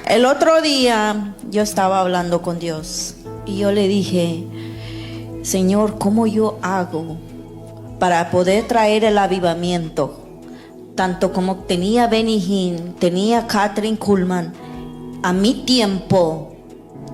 El otro día yo estaba hablando con Dios y yo le dije, Señor, ¿cómo yo hago para poder traer el avivamiento? Tanto como tenía Benny Hinn, tenía Catherine Kuhlman, a mi tiempo,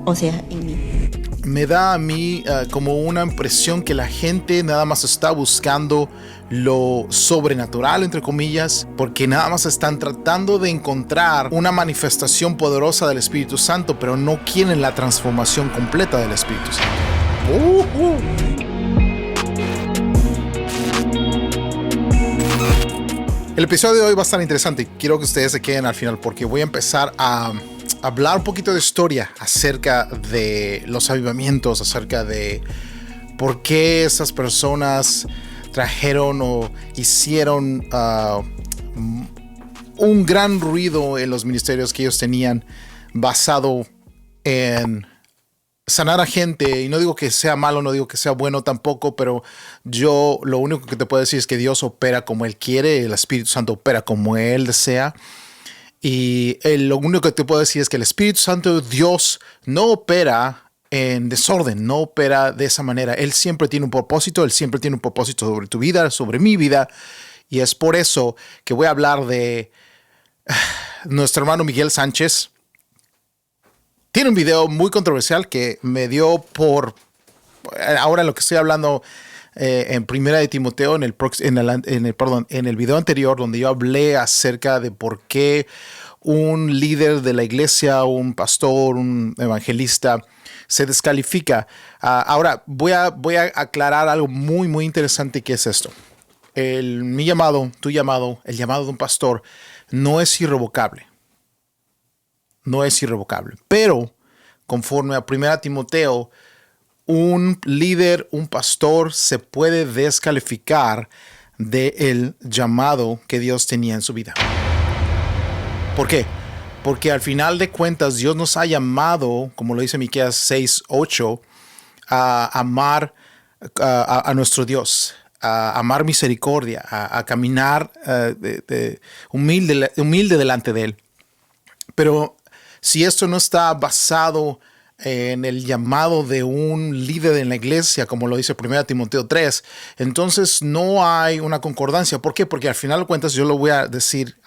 o sea, en mí. Me da a mí como una impresión que la gente nada más está buscando lo sobrenatural, entre comillas, porque nada más están tratando de encontrar una manifestación poderosa del Espíritu Santo, pero no quieren la transformación completa del Espíritu Santo. El episodio de hoy va a estar interesante. Quiero que ustedes se queden al final porque voy a empezar a hablar un poquito de historia acerca de los avivamientos, acerca de por qué esas personas trajeron o hicieron un gran ruido en los ministerios que ellos tenían, basado en sanar a gente. Y no digo que sea malo, no digo que sea bueno tampoco, pero yo lo único que te puedo decir es que Dios opera como Él quiere, el Espíritu Santo opera como Él desea. Y lo único que te puedo decir es que el Espíritu Santo de Dios no opera en desorden, no opera de esa manera. Él siempre tiene un propósito, Él siempre tiene un propósito sobre tu vida, sobre mi vida. Y es por eso que voy a hablar de nuestro hermano Miguel Sánchez. Tiene un video muy controversial que me dio por... Ahora lo que estoy hablando en Primera de Timoteo, en el video anterior, donde yo hablé acerca de por qué un líder de la iglesia, un pastor, un evangelista, se descalifica. Ahora voy a aclarar algo muy, muy interesante, que es esto. Mi llamado, tu llamado, el llamado de un pastor no es irrevocable. No es irrevocable. Pero, conforme a 1 Timoteo, un líder, un pastor, se puede descalificar del llamado que Dios tenía en su vida. ¿Por qué? Porque al final de cuentas, Dios nos ha llamado, como lo dice Miqueas 6:8, a amar a nuestro Dios, a amar misericordia, a caminar humilde delante de Él. Pero si esto no está basado en el llamado de un líder en la iglesia, como lo dice 1 Timoteo 3, entonces no hay una concordancia. ¿Por qué? Porque al final de cuentas, yo lo voy a decir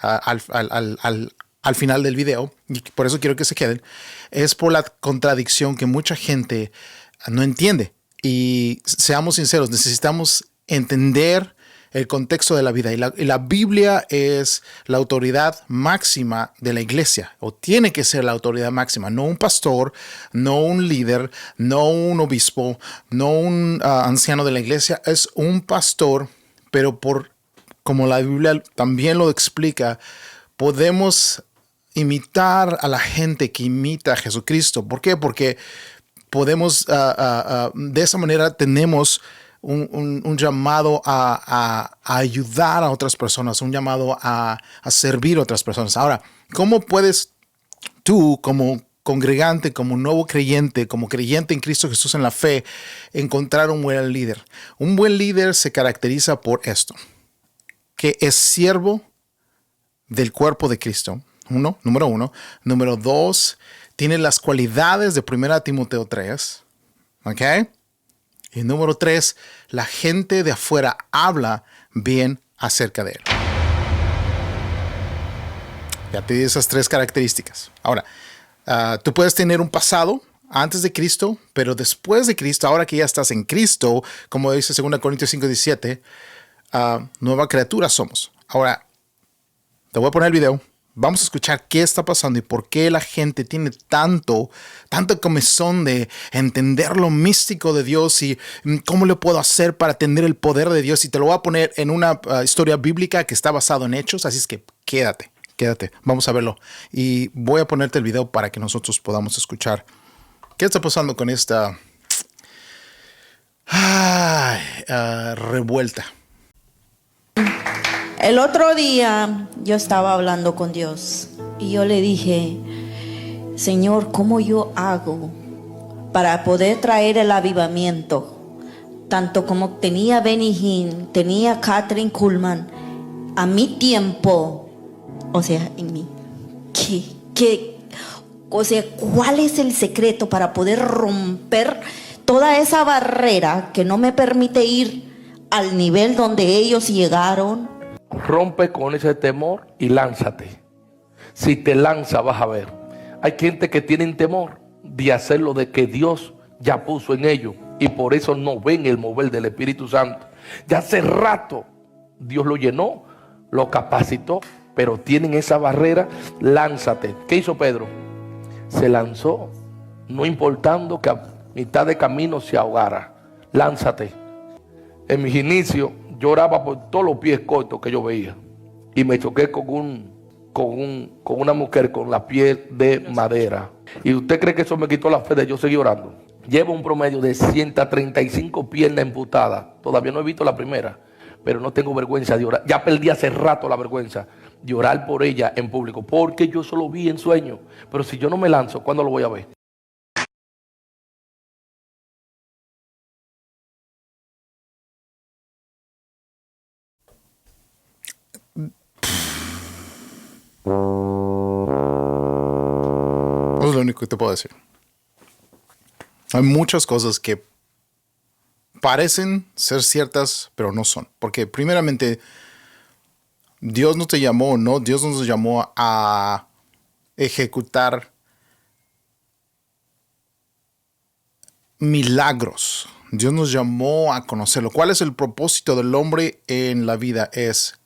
al final del video, y por eso quiero que se queden, es por la contradicción que mucha gente no entiende. Y seamos sinceros, necesitamos entender el contexto de la vida. Y la Biblia es la autoridad máxima de la iglesia, o tiene que ser la autoridad máxima. No un pastor, no un líder, no un obispo, no un anciano de la iglesia. Es un pastor, pero como la Biblia también lo explica, podemos imitar a la gente que imita a Jesucristo. ¿Por qué? Porque podemos, de esa manera tenemos un llamado a ayudar a otras personas, un llamado a servir a otras personas. Ahora, ¿cómo puedes tú, como congregante, como nuevo creyente, como creyente en Cristo Jesús en la fe, encontrar un buen líder? Un buen líder se caracteriza por esto, que es siervo del cuerpo de Cristo, número uno. Número dos, tiene las cualidades de 1 Timoteo 3, ¿ok? Y número 3, la gente de afuera habla bien acerca de él. Ya te di esas 3 características. Ahora, tú puedes tener un pasado antes de Cristo, pero después de Cristo, ahora que ya estás en Cristo, como dice 2 Corintios 5:17, nueva criatura somos. Ahora, te voy a poner el video. Vamos a escuchar qué está pasando y por qué la gente tiene tanta comezón de entender lo místico de Dios y cómo le puedo hacer para tener el poder de Dios. Y te lo voy a poner en una historia bíblica que está basada en hechos, así es que quédate, vamos a verlo. Y voy a ponerte el video para que nosotros podamos escuchar qué está pasando con esta revuelta. El otro día yo estaba hablando con Dios y yo le dije, Señor, ¿cómo yo hago para poder traer el avivamiento? Tanto como tenía Benny Hinn, tenía Catherine Kuhlman, a mi tiempo, o sea, en mí. O sea, ¿cuál es el secreto para poder romper toda esa barrera que no me permite ir al nivel donde ellos llegaron? Rompe con ese temor y lánzate. Si te lanzas vas a ver. Hay gente que tienen temor de hacer lo de que Dios ya puso en ellos y por eso no ven el mover del Espíritu Santo. Ya hace rato Dios lo llenó, lo capacitó, pero tienen esa barrera. Lánzate. ¿Qué hizo Pedro? Se lanzó, no importando que a mitad de camino se ahogara. Lánzate. En mis inicios yo oraba por todos los pies cortos que yo veía y me choqué con una mujer con la piel de madera. ¿Y usted cree que eso me quitó la fe de yo seguir orando? Llevo un promedio de 135 piernas amputadas. Todavía no he visto la primera, pero no tengo vergüenza de orar. Ya perdí hace rato la vergüenza de orar por ella en público, porque yo solo vi en sueño. Pero si yo no me lanzo, ¿cuándo lo voy a ver? Es lo único que te puedo decir. Hay muchas cosas que parecen ser ciertas, pero no son. Porque primeramente, Dios no te llamó, ¿no? Dios nos llamó a ejecutar milagros. Dios nos llamó a conocerlo. ¿Cuál es el propósito del hombre en la vida? Es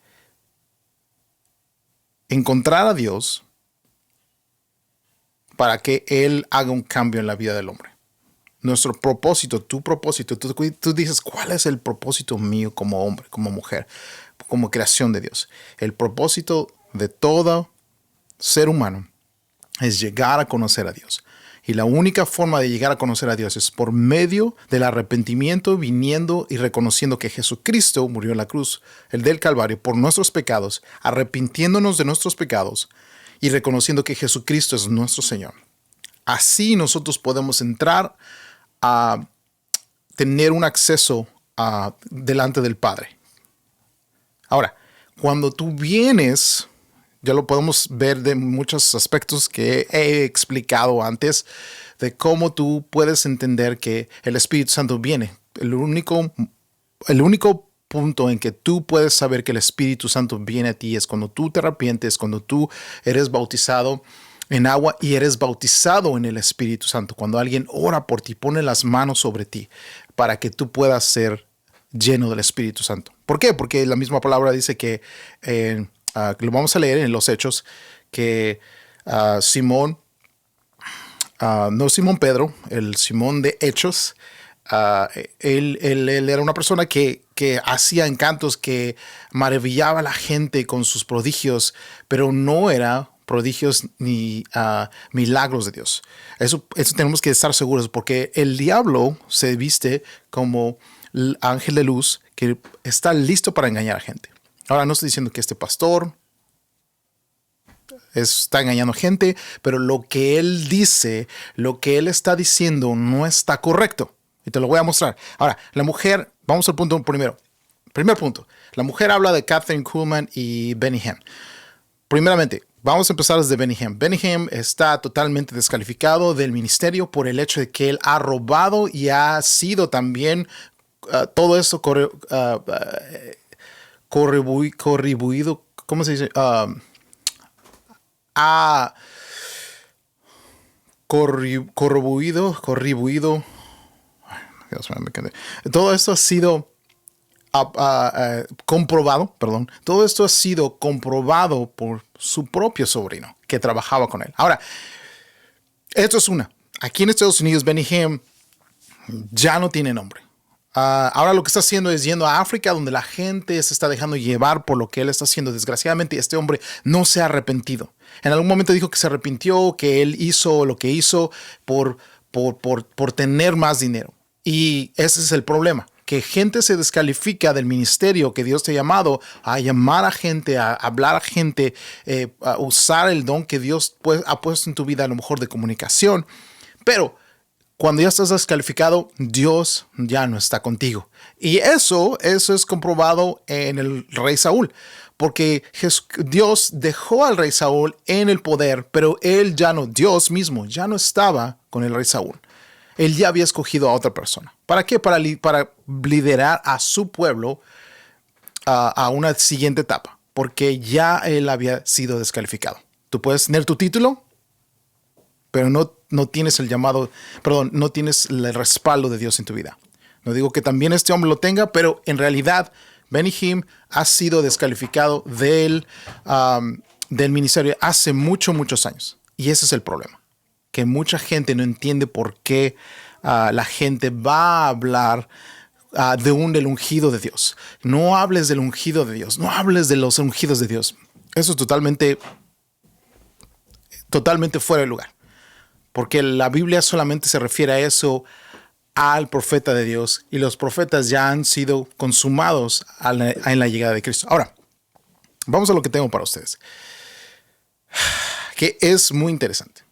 encontrar a Dios para que Él haga un cambio en la vida del hombre. Nuestro propósito, tu propósito, tú dices, ¿cuál es el propósito mío como hombre, como mujer, como creación de Dios? El propósito de todo ser humano es llegar a conocer a Dios. Y la única forma de llegar a conocer a Dios es por medio del arrepentimiento, viniendo y reconociendo que Jesucristo murió en la cruz, el del Calvario, por nuestros pecados, arrepintiéndonos de nuestros pecados y reconociendo que Jesucristo es nuestro Señor. Así nosotros podemos entrar a tener un acceso delante del Padre. Ahora, cuando tú vienes, ya lo podemos ver de muchos aspectos que he explicado antes, de cómo tú puedes entender que el Espíritu Santo viene. El único punto en que tú puedes saber que el Espíritu Santo viene a ti es cuando tú te arrepientes, cuando tú eres bautizado en agua y eres bautizado en el Espíritu Santo. Cuando alguien ora por ti, pone las manos sobre ti para que tú puedas ser lleno del Espíritu Santo. ¿Por qué? Porque la misma palabra dice que lo vamos a leer en los Hechos, que Simón, no Simón Pedro, el Simón de Hechos, él era una persona que hacía encantos, que maravillaba a la gente con sus prodigios, pero no era prodigios ni milagros de Dios. Eso tenemos que estar seguros, porque el diablo se viste como el ángel de luz que está listo para engañar a gente. Ahora no estoy diciendo que este pastor está engañando gente, pero lo que él dice, lo que él está diciendo no está correcto. Y te lo voy a mostrar. Ahora, la mujer, vamos al punto primero. Primer punto. La mujer habla de Kathryn Kuhlman y Benny Hinn. Primeramente, vamos a empezar desde Benny Hinn. Benny Hinn está totalmente descalificado del ministerio por el hecho de que él ha robado y ha sido también todo eso corribuido, ¿cómo se dice? Corribuido. Todo esto ha sido comprobado, perdón. Todo esto ha sido comprobado por su propio sobrino que trabajaba con él. Ahora, esto es una. Aquí en Estados Unidos, Benny Hinn ya no tiene nombre. Ahora lo que está haciendo es yendo a África, donde la gente se está dejando llevar por lo que él está haciendo. Desgraciadamente, este hombre no se ha arrepentido. En algún momento dijo que se arrepintió, que él hizo lo que hizo por tener más dinero. Y ese es el problema, que gente se descalifica del ministerio que Dios te ha llamado a llamar a gente, a hablar a gente, a usar el don que Dios ha puesto en tu vida, a lo mejor de comunicación. Pero Cuando ya estás descalificado, Dios ya no está contigo. Y eso es comprobado en el rey Saúl. Porque Dios dejó al rey Saúl en el poder, pero él ya no, Dios mismo ya no estaba con el rey Saúl. Él ya había escogido a otra persona. ¿Para qué? Para liderar a su pueblo a una siguiente etapa. Porque ya él había sido descalificado. Tú puedes tener tu título, pero no tienes el llamado, perdón, no tienes el respaldo de Dios en tu vida. No digo que también este hombre lo tenga, pero en realidad Benny Hinn ha sido descalificado del ministerio hace muchos años. Y ese es el problema. Que mucha gente no entiende por qué la gente va a hablar del ungido de Dios. No hables del ungido de Dios. No hables de los ungidos de Dios. Eso es totalmente fuera de lugar. Porque la Biblia solamente se refiere a eso, al profeta de Dios, y los profetas ya han sido consumados en la llegada de Cristo. Ahora, vamos a lo que tengo para ustedes, que es muy interesante.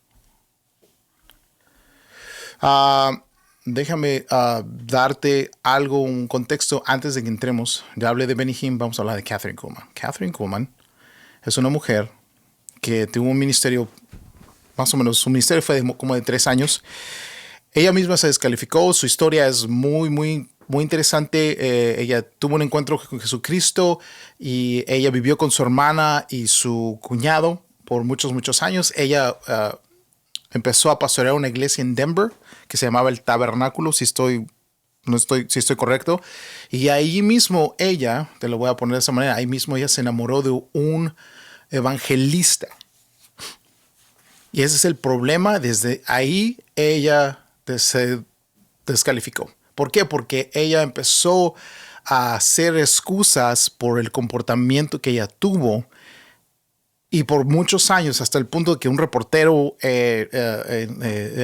Déjame darte un contexto antes de que entremos. Ya hablé de Benny Hinn, vamos a hablar de Kathryn Kuhlman. Kathryn Kuhlman es una mujer que tuvo un ministerio, más o menos, su ministerio fue como de 3 años. Ella misma se descalificó. Su historia es muy interesante. Ella tuvo un encuentro con Jesucristo y ella vivió con su hermana y su cuñado por muchos años. Ella empezó a pastorear una iglesia en Denver que se llamaba El Tabernáculo, si estoy correcto. Y ahí mismo ella, te lo voy a poner de esa manera, ahí mismo ella se enamoró de un evangelista. Y ese es el problema. Desde ahí ella se descalificó. ¿Por qué? Porque ella empezó a hacer excusas por el comportamiento que ella tuvo, y por muchos años, hasta el punto de que un reportero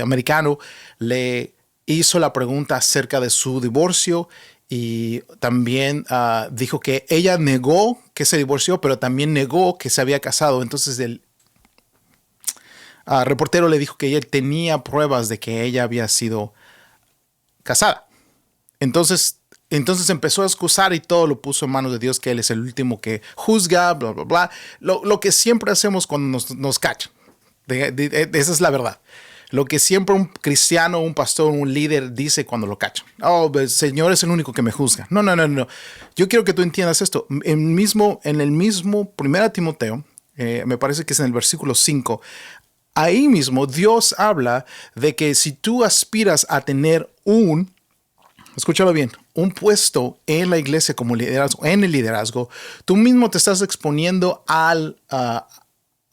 americano le hizo la pregunta acerca de su divorcio, y también dijo que ella negó que se divorció, pero también negó que se había casado. Entonces el reportero le dijo que ella tenía pruebas de que ella había sido casada. Entonces empezó a excusar y todo lo puso en manos de Dios, que Él es el último que juzga, bla, bla, bla. Lo que siempre hacemos cuando nos cachan. Esa es la verdad. Lo que siempre un cristiano, un pastor, un líder dice cuando lo cachan. Oh, el Señor es el único que me juzga. No. Yo quiero que tú entiendas esto. En el mismo 1 Timoteo, me parece que es en el versículo 5, ahí mismo Dios habla de que si tú aspiras a tener escúchalo bien, un puesto en la iglesia como liderazgo, en el liderazgo, tú mismo te estás exponiendo a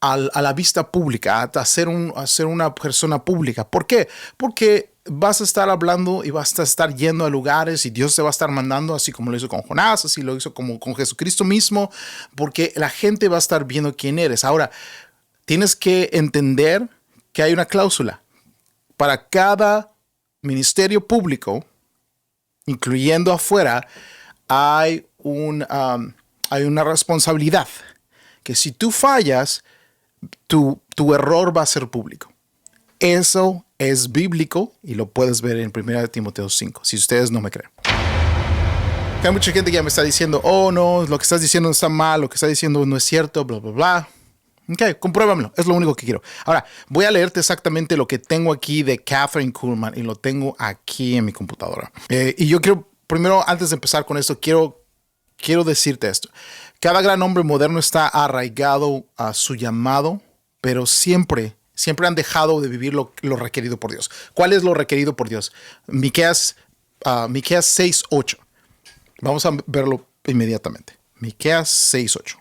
la vista pública, a ser una persona pública. ¿Por qué? Porque vas a estar hablando y vas a estar yendo a lugares y Dios te va a estar mandando, así como lo hizo con Jonás, así lo hizo como con Jesucristo mismo, porque la gente va a estar viendo quién eres. Ahora, tienes que entender que hay una cláusula. Para cada ministerio público, incluyendo afuera, hay una responsabilidad. Que si tú fallas, tu error va a ser público. Eso es bíblico y lo puedes ver en 1 Timoteo 5, si ustedes no me creen. Hay mucha gente que ya me está diciendo, oh no, lo que estás diciendo está mal, lo que estás diciendo no es cierto, bla, bla, bla. Ok, compruébamelo, es lo único que quiero. Ahora, voy a leerte exactamente lo que tengo aquí de Kathryn Kuhlman y lo tengo aquí en mi computadora. Y yo quiero, primero, antes de empezar con esto, quiero decirte esto. Cada gran hombre moderno está arraigado a su llamado, pero siempre han dejado de vivir lo requerido por Dios. ¿Cuál es lo requerido por Dios? Miqueas 6:8. Vamos a verlo inmediatamente. Miqueas 6:8.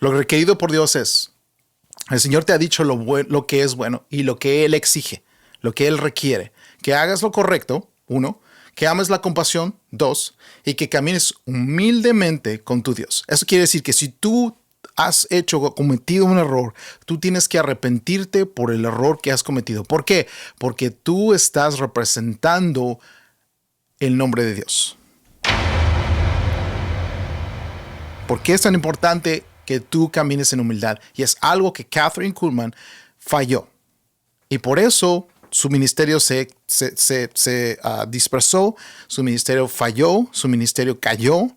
Lo requerido por Dios es, el Señor te ha dicho lo que es bueno y lo que Él exige, lo que Él requiere. Que hagas lo correcto, 1, que ames la compasión, 2, y que camines humildemente con tu Dios. Eso quiere decir que si tú has cometido un error, tú tienes que arrepentirte por el error que has cometido. ¿Por qué? Porque tú estás representando el nombre de Dios. ¿Por qué es tan importante que tú camines en humildad? Y es algo que Kathryn Kuhlman falló. Y por eso su ministerio se dispersó, su ministerio falló, su ministerio cayó.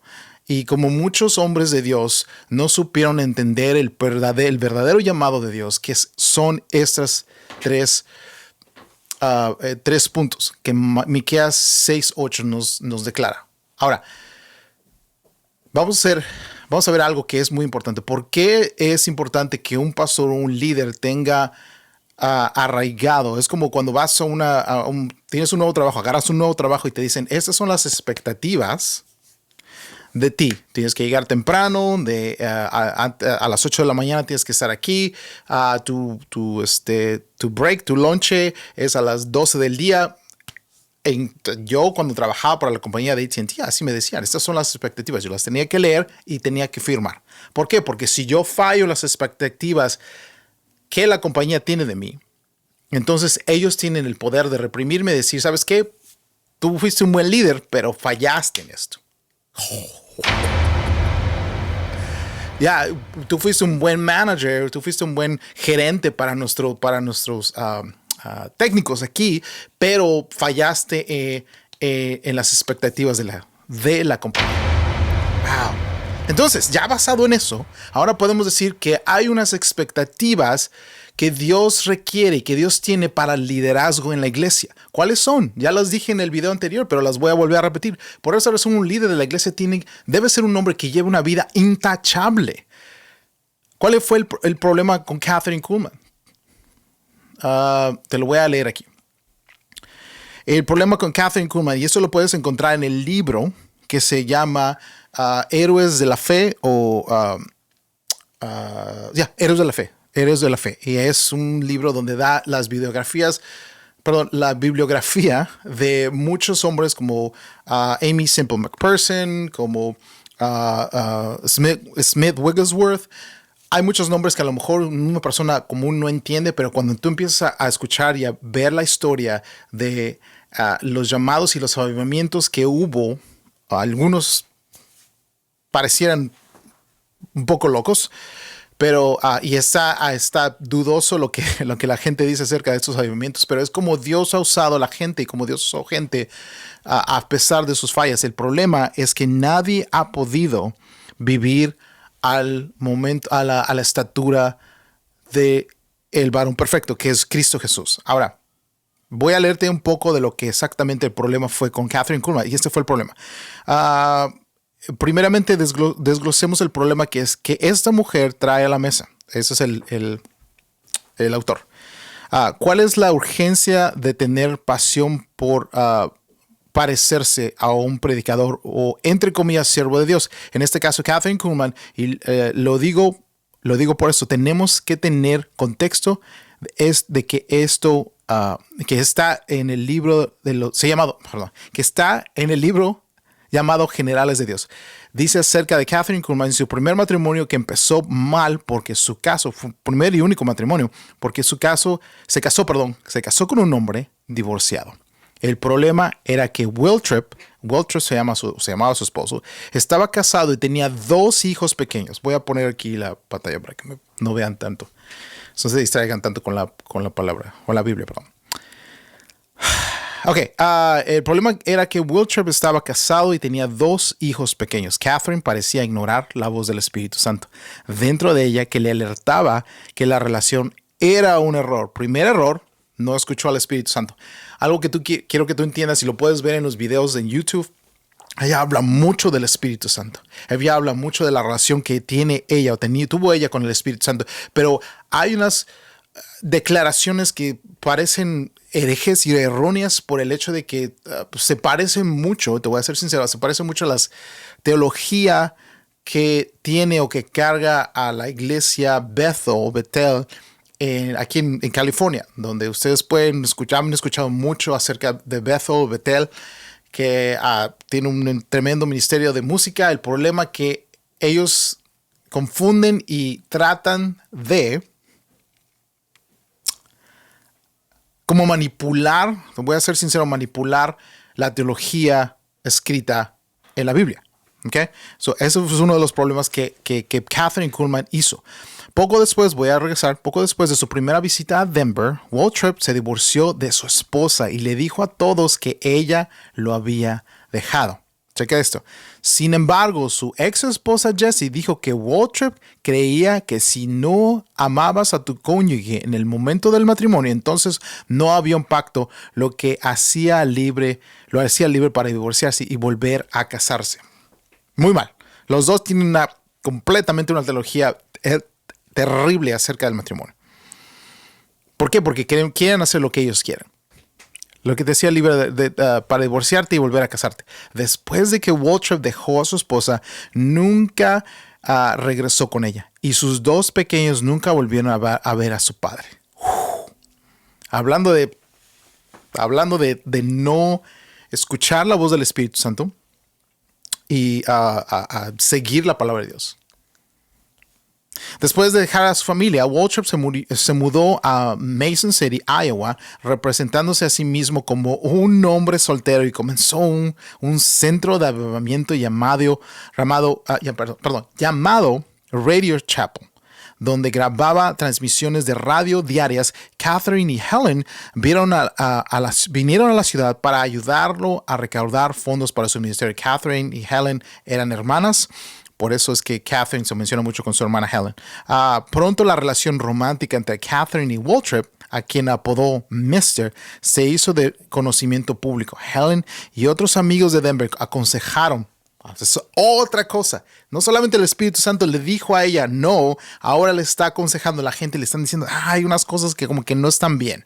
Y como muchos hombres de Dios no supieron entender el verdadero llamado de Dios, que son estos tres puntos que Miqueas 6:8 nos declara. Ahora, vamos a ver algo que es muy importante. ¿Por qué es importante que un pastor o un líder tenga arraigado? Es como cuando vas tienes un nuevo trabajo, agarras un nuevo trabajo y te dicen, estas son las expectativas de ti. Tienes que llegar temprano, a las 8 de la mañana tienes que estar aquí, tu break, tu lonche es a las 12 del día. Yo cuando trabajaba para la compañía de AT&T, así me decían, estas son las expectativas. Yo las tenía que leer y tenía que firmar. ¿Por qué? Porque si yo fallo las expectativas que la compañía tiene de mí, entonces ellos tienen el poder de reprimirme y decir, ¿sabes qué? Tú fuiste un buen líder, pero fallaste en esto. Ya, tú fuiste un buen manager, tú fuiste un buen gerente para nuestros técnicos aquí, pero fallaste en las expectativas de la compañía. Wow. Entonces, ya basado en eso, ahora podemos decir que hay unas expectativas que Dios requiere y que Dios tiene para el liderazgo en la iglesia. ¿Cuáles son? Ya las dije en el video anterior, pero las voy a volver a repetir. Por eso un líder de la iglesia debe ser un hombre que lleve una vida intachable. ¿Cuál fue el problema con Kathryn Kuhlman? Te lo voy a leer aquí. El problema con Kathryn Kuhlman, y eso lo puedes encontrar en el libro que se llama Héroes de la Fe Héroes de la Fe. Héroes de la Fe. Y es un libro donde da la bibliografía de muchos hombres como Amy Semple McPherson, como Smith Wigglesworth. Hay muchos nombres que a lo mejor una persona común no entiende, pero cuando tú empiezas a escuchar y a ver la historia de los llamados y los avivamientos que hubo, algunos parecieran un poco locos, pero y está dudoso lo que la gente dice acerca de estos avivamientos, pero es como Dios ha usado a la gente y como Dios usó gente a pesar de sus fallas. El problema es que nadie ha podido vivir al momento, a la estatura de el varón perfecto, que es Cristo Jesús. Ahora, voy a leerte un poco de lo que exactamente el problema fue con Kathryn Kuhlman, y este fue el problema. Primeramente, desglosemos el problema que es que esta mujer trae a la mesa. Ese es el autor. ¿Cuál es la urgencia de tener pasión por parecerse a un predicador o, entre comillas, siervo de Dios? En este caso, Kathryn Kuhlman, y lo digo por eso, tenemos que tener contexto, es de que esto que está en el libro que está en el libro llamado Generales de Dios. Dice acerca de Kathryn Kuhlman en su primer matrimonio que empezó mal porque su caso fue primer y único matrimonio, porque se casó con un hombre divorciado. El problema era que Will Tripp se llamaba su esposo, estaba casado y tenía 2 hijos pequeños. Voy a poner aquí la pantalla para que no vean tanto. No se distraigan tanto con la palabra, con la Biblia, perdón. Ok, el problema era que Will Tripp estaba casado y tenía 2 hijos pequeños. Kathryn parecía ignorar la voz del Espíritu Santo dentro de ella, que le alertaba que la relación era un error. Primer error, no escuchó al Espíritu Santo. Algo que quiero que tú entiendas, y lo puedes ver en los videos en YouTube. Ella habla mucho del Espíritu Santo. Ella habla mucho de la relación que tiene ella o tuvo ella con el Espíritu Santo. Pero hay unas declaraciones que parecen herejes y erróneas por el hecho de que se parecen mucho, te voy a ser sincero, se parecen mucho a la teología que tiene o que carga a la iglesia Bethel aquí en California, donde ustedes han escuchado mucho acerca de Bethel, que tiene un tremendo ministerio de música. El problema que ellos confunden y tratan de como manipular, voy a ser sincero, manipular la teología escrita en la Biblia. ¿Okay? Eso es uno de los problemas que Kathryn Kuhlman hizo. Poco después, voy a regresar, poco después de su primera visita a Denver, Waltrip se divorció de su esposa y le dijo a todos que ella lo había dejado. Checa esto. Sin embargo, su ex esposa Jessie dijo que Waltrip creía que si no amabas a tu cónyuge en el momento del matrimonio, entonces no había un pacto, lo hacía libre para divorciarse y volver a casarse. Muy mal. Los dos tienen completamente una teología terrible acerca del matrimonio. ¿Por qué? Porque quieren hacer lo que ellos quieren. Lo que decía libre para divorciarte y volver a casarte. Después de que Waltrip dejó a su esposa, nunca regresó con ella. Y sus dos pequeños nunca volvieron a ver a su padre. Hablando de no escuchar la voz del Espíritu Santo y a seguir la palabra de Dios. Después de dejar a su familia, Waltrip se mudó a Mason City, Iowa, representándose a sí mismo como un hombre soltero y comenzó un centro de avivamiento llamado Radio Chapel, donde grababa transmisiones de radio diarias. Catherine y Helen vinieron a la ciudad para ayudarlo a recaudar fondos para su ministerio. Catherine y Helen eran hermanas. Por eso es que Catherine se menciona mucho con su hermana Helen. Pronto la relación romántica entre Catherine y Waltrip, a quien apodó Mr., se hizo de conocimiento público. Helen y otros amigos de Denver aconsejaron. Es otra cosa. No solamente el Espíritu Santo le dijo a ella no, ahora le está aconsejando a la gente, le están diciendo, hay unas cosas que como que no están bien.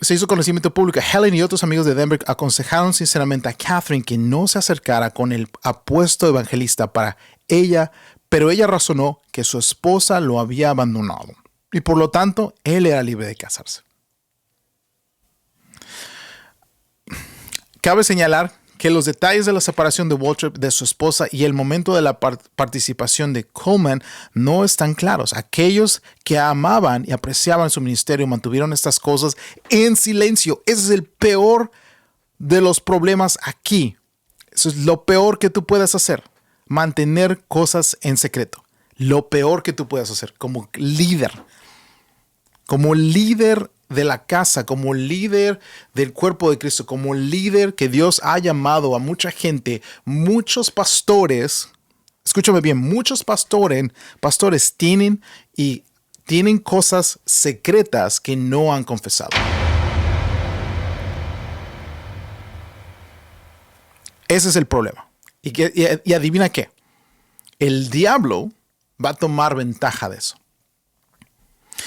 Se hizo conocimiento público. Helen y otros amigos de Denver aconsejaron sinceramente a Catherine que no se acercara con el apuesto evangelista para ella, pero ella razonó que su esposa lo había abandonado y por lo tanto él era libre de casarse. Cabe señalar que los detalles de la separación de Waltrip de su esposa y el momento de la participación de Coleman no están claros. Aquellos que amaban y apreciaban su ministerio mantuvieron estas cosas en silencio. Ese es el peor de los problemas aquí. Eso es lo peor que tú puedes hacer. Mantener cosas en secreto. Lo peor que tú puedes hacer como líder. Como líder de la casa, como líder del cuerpo de Cristo, como líder que Dios ha llamado a mucha gente, muchos pastores, escúchame bien, muchos pastores tienen cosas secretas que no han confesado. Ese es el problema. Y adivina qué, el diablo va a tomar ventaja de eso.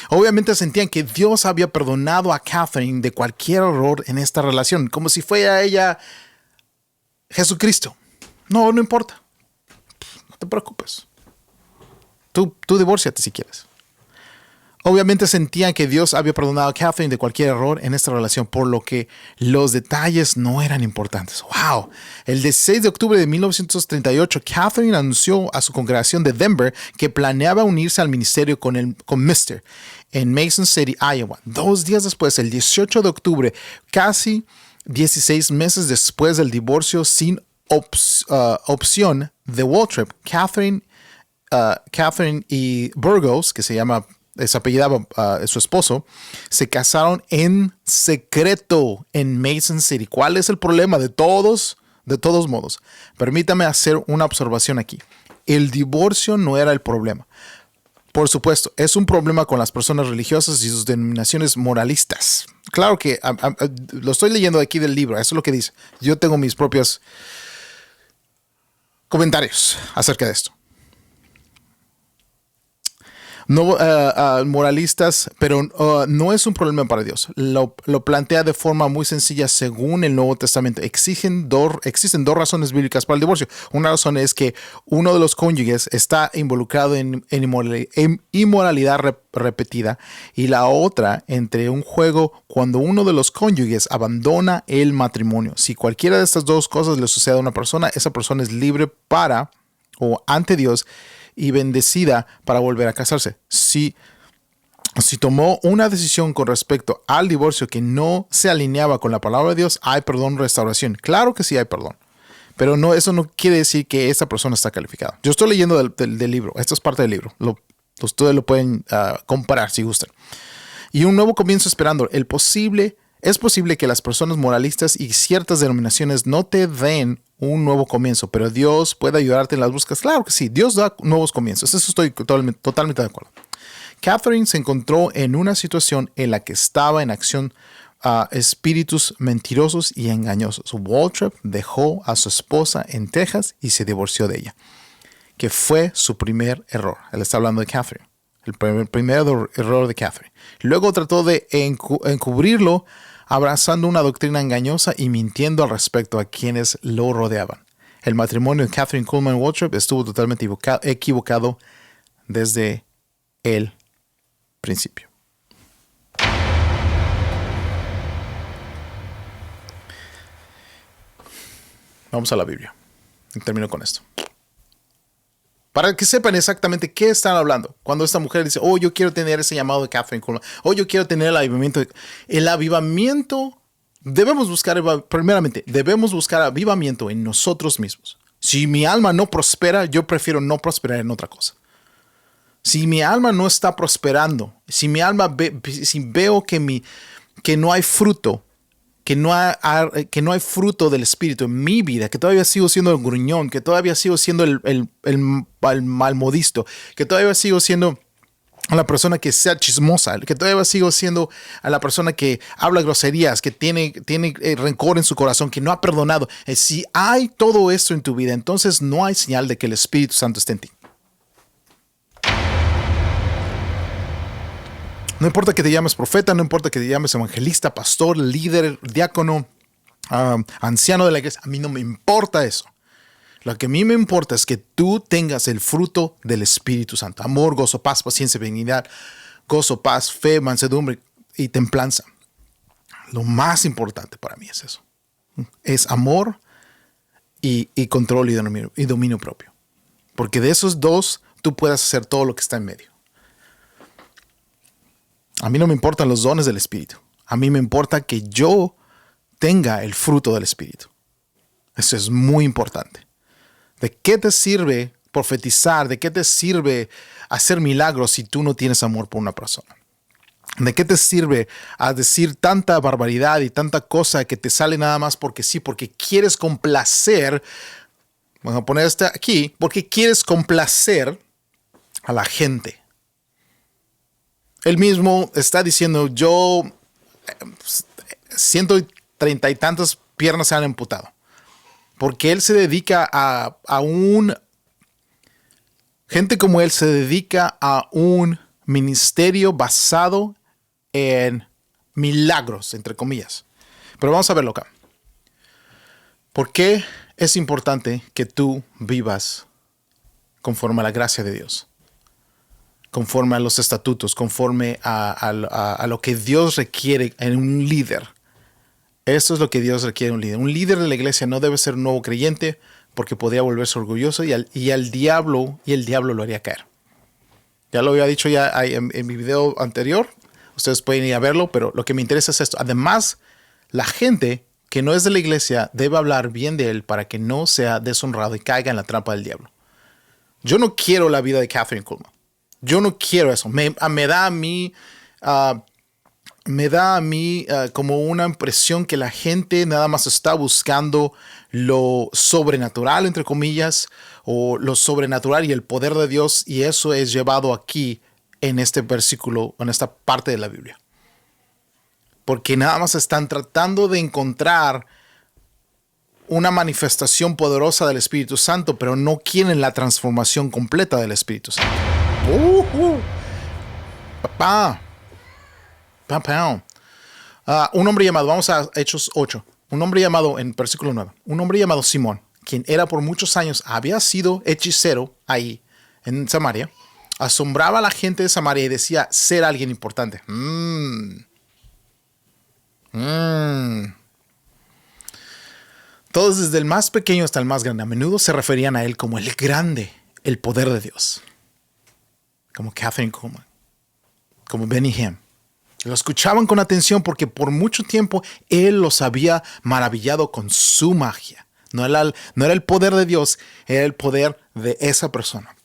Obviamente sentían que Dios había perdonado a Catherine de cualquier error en esta relación, como si fuera ella Jesucristo. No importa. No te preocupes. Tú divórciate si quieres. Obviamente sentían que Dios había perdonado a Catherine de cualquier error en esta relación, por lo que los detalles no eran importantes. ¡Wow! El 16 de octubre de 1938, Catherine anunció a su congregación de Denver que planeaba unirse al ministerio con Mr. en Mason City, Iowa. 2 días después, el 18 de octubre, casi 16 meses después del divorcio sin opción de Waltrip, Catherine y Burgos, que se apellidaba su esposo, se casaron en secreto en Mason City. ¿Cuál es el problema? De todos modos, permítame hacer una observación aquí. El divorcio no era el problema. Por supuesto, es un problema con las personas religiosas y sus denominaciones moralistas. Claro que lo estoy leyendo aquí del libro, eso es lo que dice. Yo tengo mis propios comentarios acerca de esto. No, moralistas, pero no es un problema para Dios. Lo plantea de forma muy sencilla según el Nuevo Testamento. Existen dos razones bíblicas para el divorcio. Una razón es que uno de los cónyuges está involucrado en inmoralidad repetida, y la otra entre un juego cuando uno de los cónyuges abandona el matrimonio. Si cualquiera de estas dos cosas le sucede a una persona, esa persona es libre ante Dios y bendecida para volver a casarse. Si tomó una decisión con respecto al divorcio que no se alineaba con la palabra de Dios, hay perdón, restauración. Claro que sí hay perdón. Pero no, eso no quiere decir que esa persona está calificada. Yo estoy leyendo del libro. Esto es parte del libro. Ustedes lo pueden comparar si gustan. Y un nuevo comienzo esperando. Es posible que las personas moralistas y ciertas denominaciones no te den un nuevo comienzo, pero Dios puede ayudarte en las búsquedas. Claro que sí, Dios da nuevos comienzos. Eso estoy totalmente de acuerdo. Catherine se encontró en una situación en la que estaba en acción espíritus mentirosos y engañosos. Waltrip dejó a su esposa en Texas y se divorció de ella, que fue su primer error. Él está hablando de Catherine. El primer error de Catherine. Luego trató de encubrirlo abrazando una doctrina engañosa y mintiendo al respecto a quienes lo rodeaban. El matrimonio de Catherine Kuhlman Waltrip estuvo totalmente equivocado desde el principio. Vamos a la Biblia. Y termino con esto. Para que sepan exactamente qué están hablando. Cuando esta mujer dice, oh, yo quiero tener ese llamado de Catherine Kuhlman. Oh, yo quiero tener el avivamiento. El avivamiento, primeramente, debemos buscar avivamiento en nosotros mismos. Si mi alma no prospera, yo prefiero no prosperar en otra cosa. Si mi alma no está prosperando, si mi alma si veo que no hay fruto, que no hay fruto del Espíritu en mi vida, que todavía sigo siendo el gruñón, que todavía sigo siendo el malmodisto, que todavía sigo siendo a la persona que sea chismosa, que todavía sigo siendo a la persona que habla groserías, que tiene rencor en su corazón, que no ha perdonado. Si hay todo esto en tu vida, entonces no hay señal de que el Espíritu Santo esté en ti. No importa que te llames profeta, no importa que te llames evangelista, pastor, líder, diácono, anciano de la iglesia. A mí no me importa eso. Lo que a mí me importa es que tú tengas el fruto del Espíritu Santo. Amor, gozo, paz, paciencia, benignidad, gozo, paz, fe, mansedumbre y templanza. Lo más importante para mí es eso. Es amor y control y dominio propio. Porque de esos dos tú puedes hacer todo lo que está en medio. A mí no me importan los dones del Espíritu. A mí me importa que yo tenga el fruto del Espíritu. Eso es muy importante. ¿De qué te sirve profetizar? ¿De qué te sirve hacer milagros si tú no tienes amor por una persona? ¿De qué te sirve a decir tanta barbaridad y tanta cosa que te sale nada más porque sí, porque quieres complacer? Vamos a poner esto aquí, porque quieres complacer a la gente. Él mismo está diciendo, yo 130 y tantas piernas se han amputado. Porque él se dedica gente como él se dedica a un ministerio basado en milagros, entre comillas. Pero vamos a verlo acá. ¿Por qué es importante que tú vivas conforme a la gracia de Dios? Conforme a los estatutos, conforme a lo que Dios requiere en un líder. Esto es lo que Dios requiere en un líder. Un líder de la iglesia no debe ser un nuevo creyente porque podría volverse orgulloso y el diablo lo haría caer. Ya lo había dicho ya en mi video anterior. Ustedes pueden ir a verlo, pero lo que me interesa es esto. Además, la gente que no es de la iglesia debe hablar bien de él para que no sea deshonrado y caiga en la trampa del diablo. Yo no quiero la vida de Catherine Kuhlman. Yo no quiero eso. Me da a mí como una impresión que la gente nada más está buscando lo sobrenatural, entre comillas, o lo sobrenatural y el poder de Dios, y eso es llevado aquí en este versículo, en esta parte de la Biblia. Porque nada más están tratando de encontrar una manifestación poderosa del Espíritu Santo, pero no quieren la transformación completa del Espíritu Santo. Un hombre llamado, vamos a Hechos 8, un hombre llamado, en versículo 9, un hombre llamado Simón, quien era por muchos años, había sido hechicero ahí en Samaria, asombraba a la gente de Samaria y decía ser alguien importante. Todos, desde el más pequeño hasta el más grande, a menudo se referían a él como el grande, el poder de Dios. Como Catherine Kuhlman, como Benny Hinn. Lo escuchaban con atención porque por mucho tiempo él los había maravillado con su magia. No era el poder de Dios, era el poder de esa persona.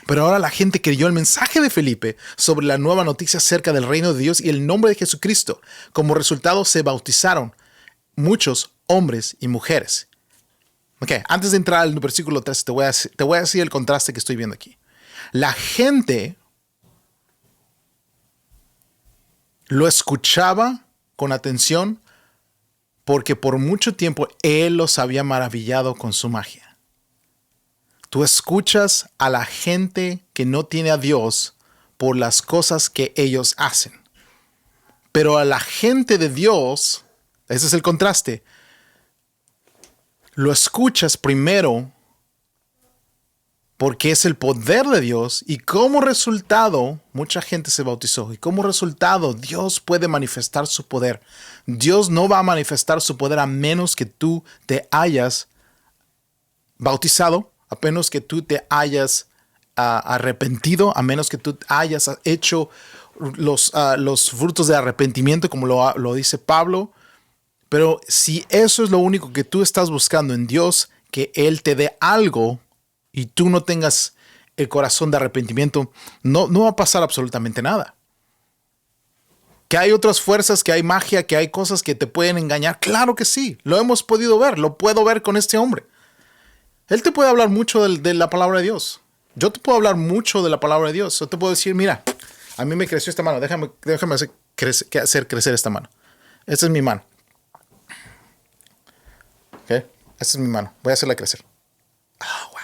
Pero ahora la gente creyó el mensaje de Felipe sobre la nueva noticia acerca del reino de Dios y el nombre de Jesucristo. Como resultado se bautizaron muchos hombres y mujeres. Ok, antes de entrar al versículo 3, te voy a decir el contraste que estoy viendo aquí. La gente lo escuchaba con atención porque por mucho tiempo él los había maravillado con su magia. Tú escuchas a la gente que no tiene a Dios por las cosas que ellos hacen. Pero a la gente de Dios, ese es el contraste, lo escuchas primero porque es el poder de Dios y como resultado mucha gente se bautizó y como resultado Dios puede manifestar su poder. Dios no va a manifestar su poder a menos que tú te hayas bautizado, a menos que tú te hayas arrepentido, a menos que tú hayas hecho los frutos de arrepentimiento como lo dice Pablo. Pero si eso es lo único que tú estás buscando en Dios, que Él te dé algo y tú no tengas el corazón de arrepentimiento, no va a pasar absolutamente nada. Que hay otras fuerzas, que hay magia, que hay cosas que te pueden engañar. Claro que sí, lo hemos podido ver, lo puedo ver con este hombre. Él te puede hablar mucho de la palabra de Dios. Yo te puedo hablar mucho de la palabra de Dios. Yo te puedo decir, mira, a mí me creció esta mano, déjame hacer crecer esta mano. Esta es mi mano. ¿Ok? Esta es mi mano, voy a hacerla crecer. Oh, wow.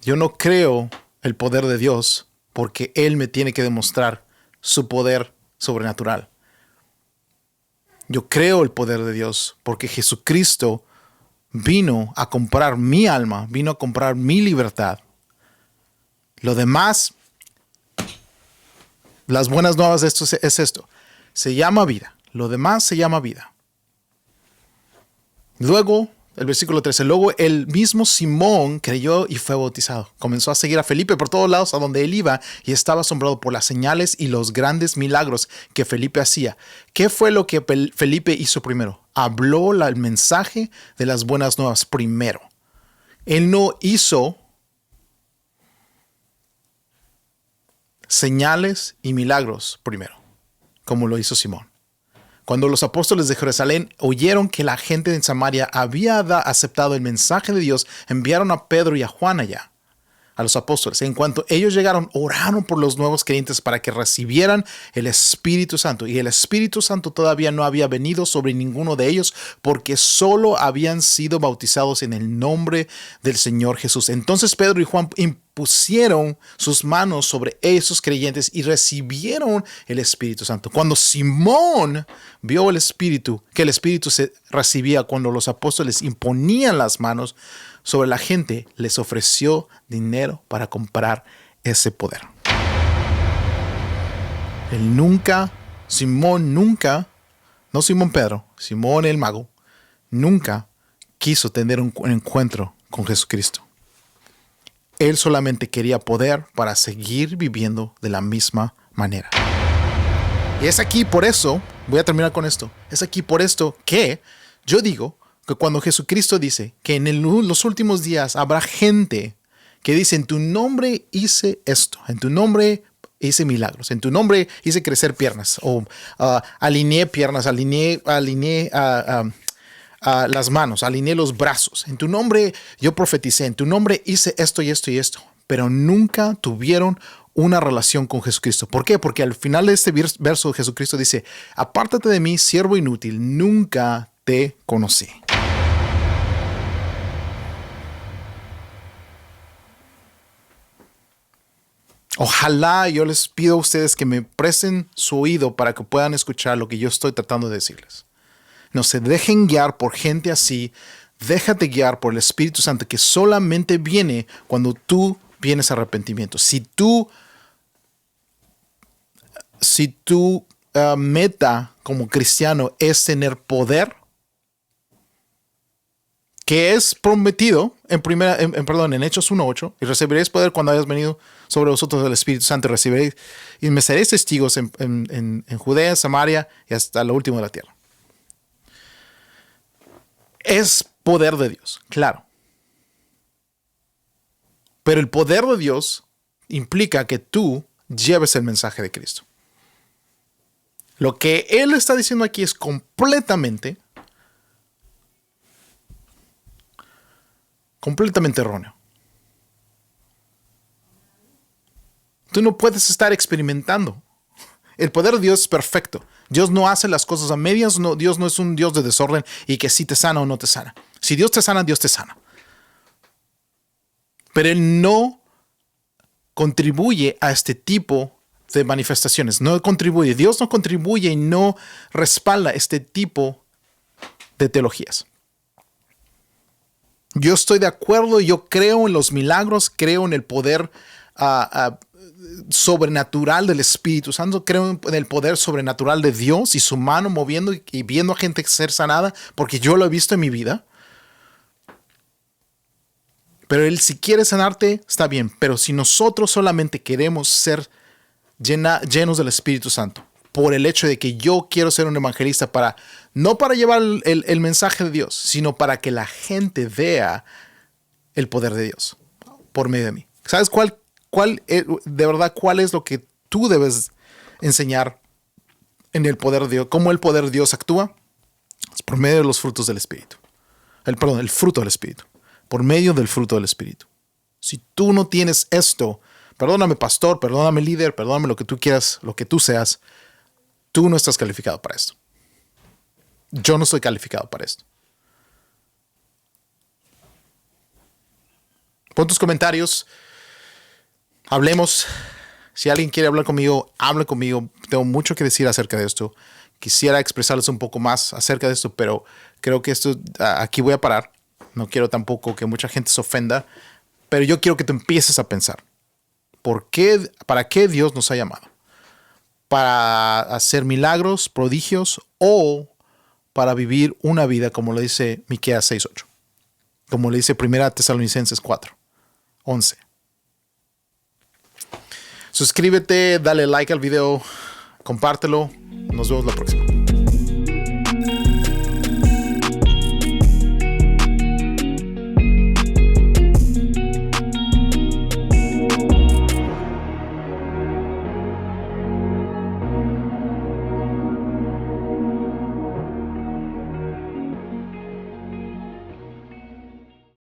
Yo no creo el poder de Dios porque Él me tiene que demostrar su poder sobrenatural. Yo creo el poder de Dios porque Jesucristo vino a comprar mi alma, vino a comprar mi libertad. Lo demás, las buenas nuevas de esto es esto. Se llama vida. Lo demás se llama vida. Luego, el versículo 13, luego el mismo Simón creyó y fue bautizado. Comenzó a seguir a Felipe por todos lados a donde él iba y estaba asombrado por las señales y los grandes milagros que Felipe hacía. ¿Qué fue lo que Felipe hizo primero? Habló el mensaje de las buenas nuevas primero. Él no hizo señales y milagros primero, como lo hizo Simón. Cuando los apóstoles de Jerusalén oyeron que la gente de Samaria había aceptado el mensaje de Dios, enviaron a Pedro y a Juan allá, a los apóstoles. En cuanto ellos llegaron, oraron por los nuevos creyentes para que recibieran el Espíritu Santo. Y el Espíritu Santo todavía no había venido sobre ninguno de ellos porque solo habían sido bautizados en el nombre del Señor Jesús. Entonces Pedro y Juan pusieron sus manos sobre esos creyentes y recibieron el Espíritu Santo. Cuando Simón vio que el Espíritu se recibía cuando los apóstoles imponían las manos sobre la gente, les ofreció dinero para comprar ese poder. No Simón Pedro, Simón el mago, nunca quiso tener un encuentro con Jesucristo. Él solamente quería poder para seguir viviendo de la misma manera. Y es aquí por eso, voy a terminar con esto, es aquí por esto que yo digo que cuando Jesucristo dice que en los últimos días habrá gente que dice, en tu nombre hice esto, en tu nombre hice milagros, en tu nombre hice crecer piernas, o alineé piernas, alineé las manos, alineé los brazos, en tu nombre yo profeticé, en tu nombre hice esto y esto y esto, pero nunca tuvieron una relación con Jesucristo. ¿Por qué? Porque al final de este verso Jesucristo dice, apártate de mí, siervo inútil, nunca te conocí. Ojalá yo les pido a ustedes que me presten su oído para que puedan escuchar lo que yo estoy tratando de decirles. No se dejen guiar por gente así. Déjate guiar por el Espíritu Santo que solamente viene cuando tú vienes a arrepentimiento. Si tu meta como cristiano es tener poder, que es prometido en Hechos 1:8, y recibiréis poder cuando hayas venido sobre vosotros el Espíritu Santo, recibiréis y me seréis testigos en Judea, Samaria y hasta lo último de la tierra. Es poder de Dios, claro. Pero el poder de Dios implica que tú lleves el mensaje de Cristo. Lo que Él está diciendo aquí es completamente erróneo. Tú no puedes estar experimentando. El poder de Dios es perfecto. Dios no hace las cosas a medias. No, Dios no es un Dios de desorden y que si te sana o no te sana. Si Dios te sana, Dios te sana. Pero Él no contribuye a este tipo de manifestaciones. No contribuye. Dios no contribuye y no respalda este tipo de teologías. Yo estoy de acuerdo, yo creo en los milagros, creo en el poder sobrenatural del Espíritu Santo, creo en el poder sobrenatural de Dios y su mano moviendo y viendo a gente ser sanada, porque yo lo he visto en mi vida. Pero Él, si quiere sanarte, está bien. Pero si nosotros solamente queremos ser llenos del Espíritu Santo, por el hecho de que yo quiero ser un evangelista no para llevar el mensaje de Dios, sino para que la gente vea el poder de Dios por medio de mí. ¿Sabes de verdad cuál es lo que tú debes enseñar en el poder de Dios? ¿Cómo el poder de Dios actúa? Es por medio de los frutos del Espíritu. El fruto del Espíritu. Por medio del fruto del Espíritu. Si tú no tienes esto, perdóname pastor, perdóname líder, perdóname lo que tú quieras, lo que tú seas, tú no estás calificado para esto. Yo no estoy calificado para esto. Pon tus comentarios. Hablemos. Si alguien quiere hablar conmigo, hable conmigo. Tengo mucho que decir acerca de esto. Quisiera expresarles un poco más acerca de esto, pero creo que aquí voy a parar. No quiero tampoco que mucha gente se ofenda, pero yo quiero que tú empieces a pensar. ¿Para qué Dios nos ha llamado? ¿Para hacer milagros, prodigios o para vivir una vida como lo dice Miqueas 6:8? Como le dice 1 Tesalonicenses 4:11. Suscríbete, dale like al video, compártelo. Nos vemos la próxima.